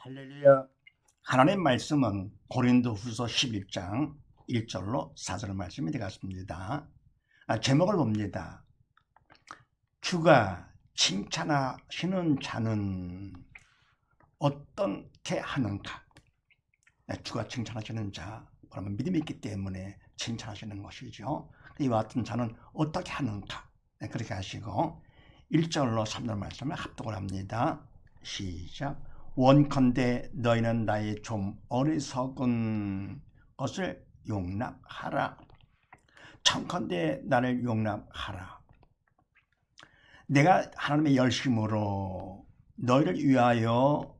할렐루야. 하나님 말씀은 고린도후서 11장 1절로 4절 말씀이 되겠습니다. 제목을 봅니다. 주가 칭찬하시는 자는 어떻게 하는가? 주가 칭찬하시는 자, 그러면 믿음이 있기 때문에 칭찬하시는 것이죠. 이와 같은 자는 어떻게 하는가? 그렇게 하시고 1절로 3절 말씀을 합독을 합니다. 시작. 원컨대 너희는 나의 좀 어리석은 것을 용납하라. 청컨대 나를 용납하라. 내가 하나님의 열심으로 너희를 위하여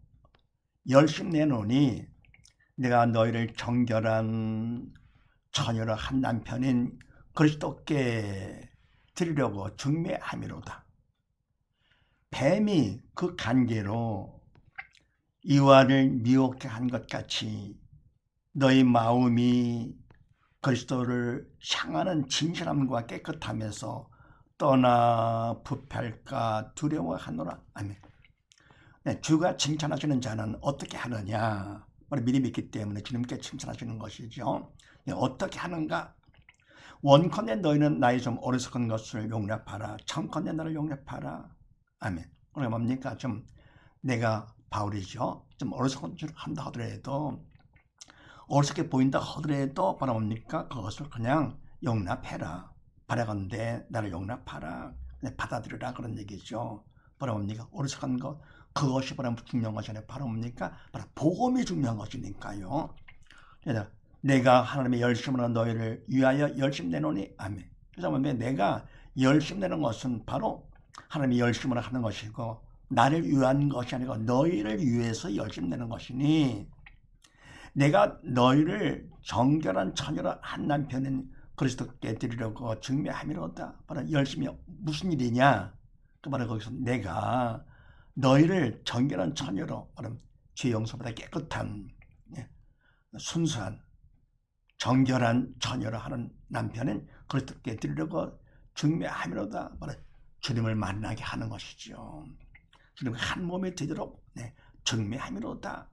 열심 내노니 내가 너희를 정결한 처녀로 한 남편인 그리스도께 드리려고 중매함이로다. 뱀이 그 간계로 이와를 미혹해 한 것 같이 너희 마음이 그리스도를 향하는 진실함과 깨끗함에서 떠나 부패할까 두려워하노라. 아멘. 주가 칭찬하시는 자는 어떻게 하느냐? 믿음이 있기 때문에 주님께 칭찬하시는 것이죠. 어떻게 하는가? 원컨대 너희는 나의 좀 어리석은 것을 용납하라. 청컨대 나를 용납하라. 아멘. 그러니까 뭡니까? 좀 내가 바울이죠. 좀 어리석은 줄 한다 하더라도 어리석게 보인다 하더라도 바로 뭡니까? 그것을 그냥 용납해라. 바라건대 나를 용납하라. 그냥 받아들여라 그런 얘기죠. 바로 뭡니까? 어리석은 것 그것이 바로 중요한 것이 아니라 바로 뭡니까? 바로 복음이 중요한 것이니까요. 그래서 내가 하나님의 열심으로 너희를 위하여 열심 내노니 아멘. 그래서 내가 열심 내는 것은 바로 하나님의 열심으로 하는 것이고 나를 위한 것이 아니고 너희를 위해서 열심 내는 것이니 내가 너희를 정결한 처녀로 한 남편인 그리스도께 드리려고 증매함이로다. 바로 열심히 무슨 일이냐? 그 바로 거기서 내가 너희를 정결한 처녀로 바로 죄 용서보다 깨끗한 순수한 정결한 처녀로 하는 남편은 그리스도께 드리려고 증매함이로다. 바로 주님을 만나게 하는 것이죠. 주님과 한 몸이 되도록 증매함이로다.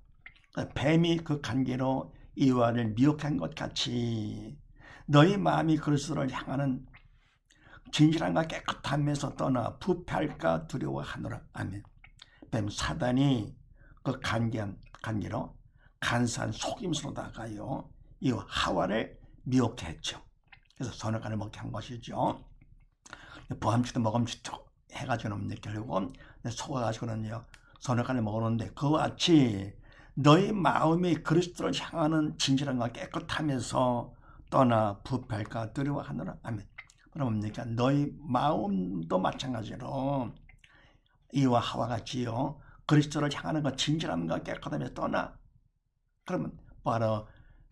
뱀이 그 관계로 이와를 미혹한 것 같이 너희 마음이 그리스도를 향하는 진실함과 깨끗함에서 떠나 부패할까 두려워하노라. 아멘. 뱀 사단이 그 관계로 간사한 속임수로다가요 이 하와를 미혹했죠. 그래서 선악과를 먹게 한 것이죠. 보암치도 먹음치도 해가지고는 결국은 속아가지고는요 선악과를 먹었는데 그와 같이 너희 마음이 그리스도를 향하는 진실함과 깨끗함에서 떠나 부패할까 두려워하노라. 아멘. 그럼 뭡니까? 너희 마음도 마찬가지로 이와 하와 같이요 그리스도를 향하는 것 진실함과 깨끗함에서 떠나 그러면 바로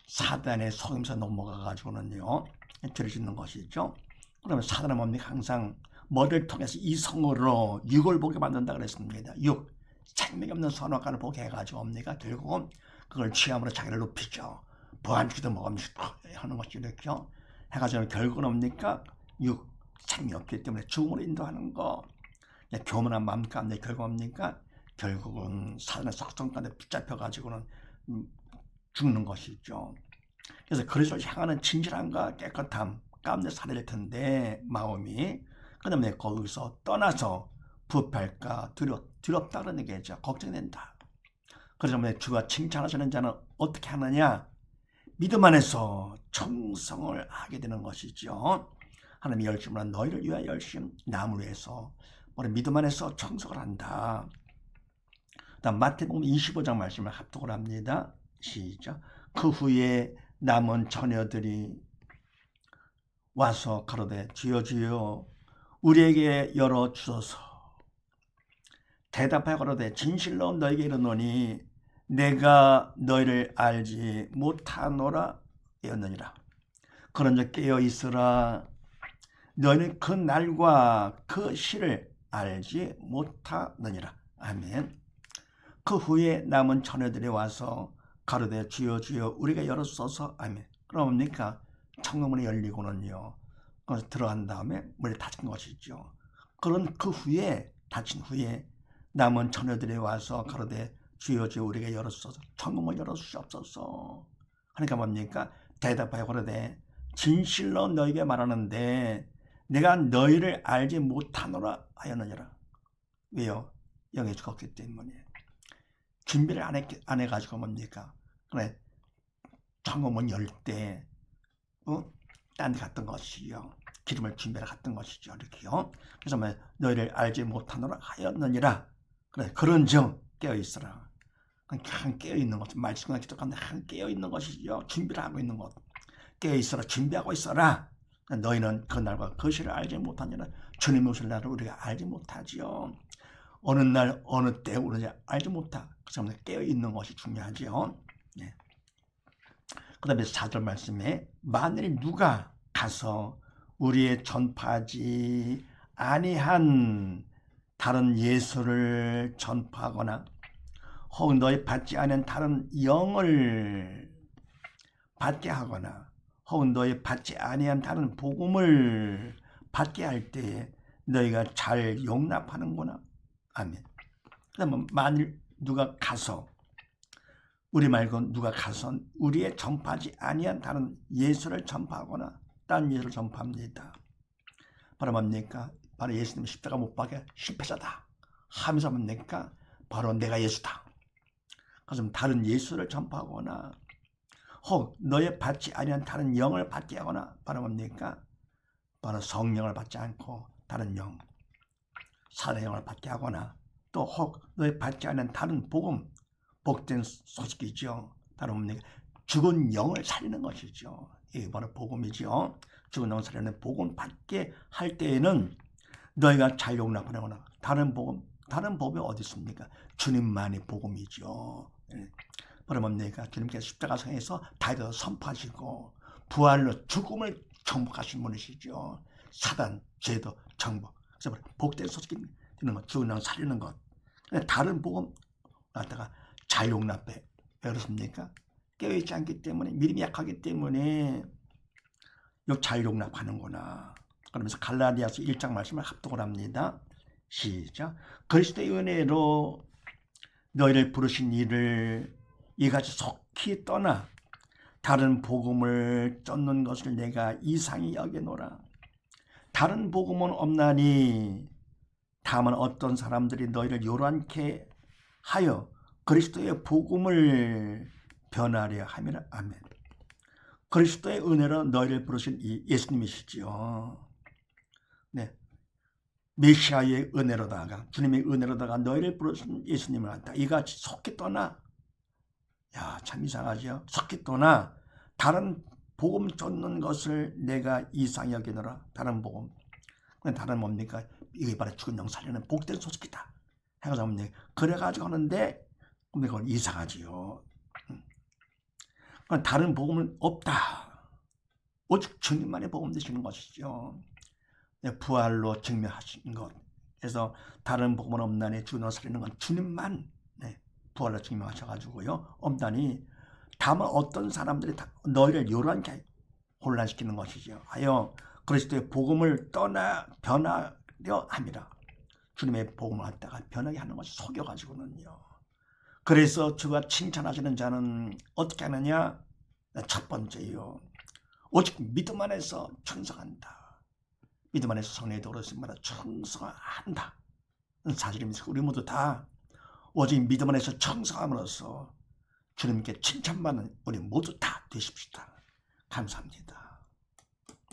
사단의 속임수 넘어가가지고는요 죄를 짓는 것이죠. 그러면 사단은 뭡니까? 항상 뭐를 통해서 이성으로 육을 보게 만든다 그랬습니다. 육 생명이 없는 선악과를 보게 해가지고 뭡니까? 결국은 그걸 취함으로 자기를 높이죠. 보안치도 먹음치도 하는 것이 이렇게요. 해가지고 결국은 뭡니까? 육 생명이 없기 때문에 죽음으로 인도하는 거. 교만한 마음 가운데 결국 뭡니까? 결국은 사단의 속성 가운데 붙잡혀가지고는 죽는 것이죠. 그래서 그리스도를 향하는 진실함과 깨끗함 가운데 살아야 될 텐데 마음이 그 다음에 거기서 떠나서 부패할까 두렵다 그런 얘기죠. 걱정된다. 그래서 주가 칭찬하시는 자는 어떻게 하느냐? 믿음 안에서 청성을 하게 되는 것이죠. 하나님의 열심으로 너희를 위하여 열심 남을 위해서 우리 믿음 안에서 청성을 한다. 다음 마태복음 25장 말씀을 합독을 합니다. 시작. 그 후에 남은 처녀들이 와서 가로되 주여 주여 우리에게 열어주소서. 대답하여 가로되 진실로 너에게 이르노니 내가 너희를 알지 못하노라 하였느니라. 그런즉 깨어 있으라. 너희는 그 날과 그 시를 알지 못하느니라. 아멘. 그 후에 남은 처녀들이 와서 가로되 주여 주여 우리가 열어주소서. 아멘. 그럼 뭡니까? 창문이 열리고는요 거기서 들어간 다음에 문이 닫힌 것이죠. 그런 그 후에 닫힌 후에 남은 처녀들이 와서 가로되 주여 주여 우리에게 열어주소서. 천국을 열어주시옵소서. 그러니까 뭡니까? 대답하여 그러되 진실로 너에게 말하는데 내가 너희를 알지 못하노라 하였느니라. 왜요? 영에 죽었기 때문에. 준비를 안 해가지고 뭡니까? 그래, 천국문 열 때, 딴 데 갔던 것이요. 기름을 준비를 갔던 것이죠. 이렇게요. 그래서 뭐, 너희를 알지 못하노라 하였느니라. 그래, 그런즉 깨어있어라. 그냥 깨어있는 것, 말씀과 기도하는데 한 깨어있는 것이죠. 준비를 하고 있는 것. 깨어있어라, 준비하고 있어라. 너희는 그날과 그 시를 알지 못하니라. 주님이 오실 날을 우리가 알지 못하지요. 어느 날 어느 때 우리가 알지 못하. 그래서 깨어있는 것이 중요하지요. 네. 그 다음에 4절 말씀에 만일 누가 가서 우리의 전파하지 아니한 다른 예수를 전파하거나 혹은 너희 받지 않은 다른 영을 받게 하거나 혹은 너희 받지 아니한 다른 복음을 받게 할 때에 너희가 잘 용납하는구나. 아멘. 그러면 만일 누가 가서 우리 말고 누가 가서 우리의 전파하지 아니한 다른 예수를 전파하거나 다른 예수를 전파합니다. 바로 뭡니까? 바로 예수님 십자가 못 박에 실패자다 하면서 뭡니까? 바로 내가 예수다. 그래서 다른 예수를 전파하거나 혹 너의 받지 아니한 다른 영을 받게 하거나 바로 뭡니까? 바로 성령을 받지 않고 다른 영, 살의 영을 받게 하거나 또 혹 너의 받지 않은 다른 복음, 복된 소식이죠. 바로 뭡니까? 죽은 영을 살리는 것이죠. 이게 바로 복음이죠. 죽은 영을 살리는 복음 받게 할 때에는 너희가 잘 용납하거나 다른 복음이 어디 있습니까? 주님만이 복음이죠. 바로 뭡니까? 주님께서 십자가상에서 다이어서 선포하시고 부활로 죽음을 정복하신 분이시죠. 사단, 죄도 정복. 그래서 복된 소식이 되는 것, 죽은 영 살리는 것. 다른 복음 갖다가 잘 용납해. 왜 그렇습니까? 깨어있지 않기 때문에, 믿음이 약하기 때문에 잘 용납하는구나. 그러면서 갈라디아서 1장 말씀을 합독을 합니다. 시작. 그리스도의 은혜로 너희를 부르신 이를 이같이 속히 떠나 다른 복음을 쫓는 것을 내가 이상히 여기노라. 다른 복음은 없나니 다만 어떤 사람들이 너희를 요란케 하여 그리스도의 복음을 변하려 함이라. 아멘. 그리스도의 은혜로 너희를 부르신 이 예수님이시지요. 네, 메시아의 은혜로다가 주님의 은혜로다가 너희를 부르신 예수님을 갖다 이같이 속히 떠나. 야, 참 이상하죠. 속히 떠나 다른 복음 쫓는 것을 내가 이상히 여기노라. 다른 복음. 다른 뭡니까? 이게 바로 죽은 영 살리는 복된 소식이다. 해가지고 뭡니까? 그래가지고 하는데 근데 그건 이상하지요. 다른 복음은 없다. 오직 주님만의 복음 되시는 것이죠. 부활로 증명하신 것. 그래서 다른 복음은 없나니 죽은 영 살리는 건 주님만 부활로 증명하셔가지고요. 없다니 다만 어떤 사람들이 너희를 요란케 혼란시키는 것이죠. 하여 그리스도의 복음을 떠나 변하려 함이라. 주님의 복음을 갖다가 변하게 하는 것이 속여가지고는요. 그래서 주가 칭찬하시는 자는 어떻게 하느냐? 첫 번째요. 오직 믿음 안에서 충성한다. 믿음 안에서 성령의 도로 있음마다 충성한다. 사실입니다. 우리 모두 다 오직 믿음 안에서 충성함으로써 주님께 칭찬받는 우리 모두 다 되십시다. 감사합니다.